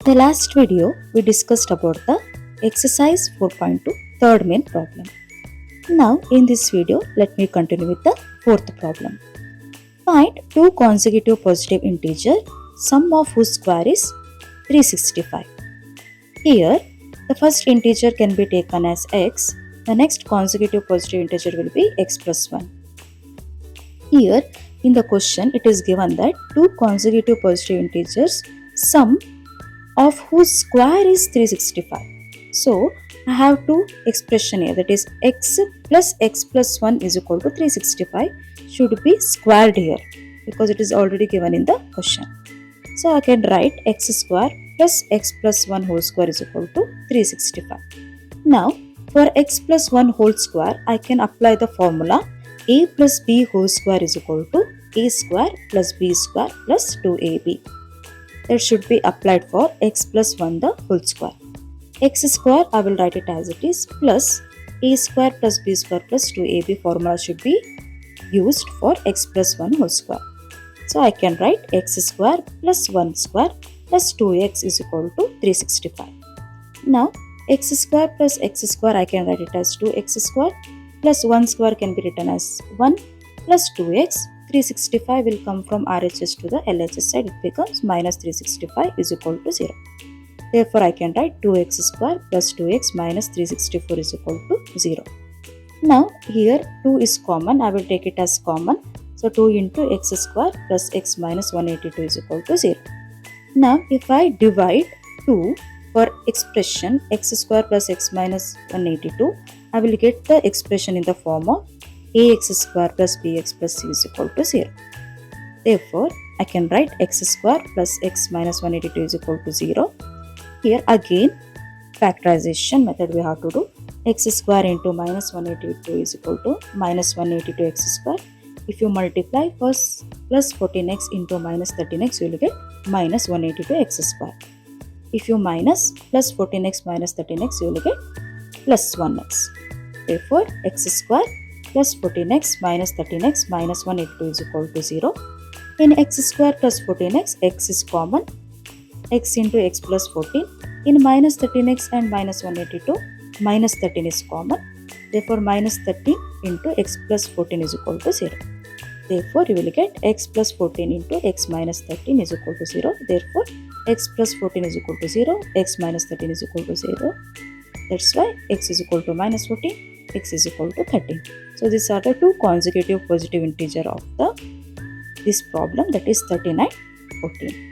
the last video, we discussed about the exercise 4.2 third main problem. Now, in this video, let me continue with the fourth problem. Find two consecutive positive integers, sum of whose square is 365. Here, the first integer can be taken as x, the next consecutive positive integer will be x plus 1. Here, in the question, it is given that two consecutive positive integers, sum of whose square is 365. So, I have two expression here, that is x plus 1 is equal to 365 should be squared here because it is already given in the question. So, I can write x square plus 1 whole square is equal to 365. Now, for x plus 1 whole square, I can apply the formula a plus b whole square is equal to a square plus b square plus 2ab. That should be applied for x plus 1 the whole square. X square, I will write it as it is, plus a square plus b square plus 2ab formula should be used for x plus 1 whole square. So I can write x square plus 1 square plus 2x is equal to 365. Now x square plus x square, I can write it as 2x square plus 1 square can be written as 1 plus 2x. 365 will come from RHS to the LHS side, it becomes minus 365 is equal to 0. Therefore, I can write 2x square plus 2x minus 364 is equal to 0. Now, here 2 is common, I will take it as common. So, 2 into x square plus x minus 182 is equal to 0. Now, if I divide 2 for expression x square plus x minus 182, I will get the expression in the form of ax square plus bx plus c is equal to 0. Therefore, I can write x square plus x minus 182 is equal to 0. Here again, factorization method we have to do. X square into minus 182 is equal to minus 182x square. If you multiply first plus 14x into minus 13x, you will get minus 182x square. If you minus plus 14x minus 13x, you will get plus 1x. Therefore, x square plus 14x minus 13x minus 182 is equal to 0. In x square plus 14x, x is common. X into x plus 14. In minus 13x and minus 182, minus 13 is common. Therefore, minus 13 into x plus 14 is equal to 0. Therefore, you will get x plus 14 into x minus 13 is equal to 0. Therefore, x plus 14 is equal to 0. X minus 13 is equal to 0. That's why x is equal to minus 14. X is equal to 13. So, these are the two consecutive positive integer of this problem, that is 39, 14.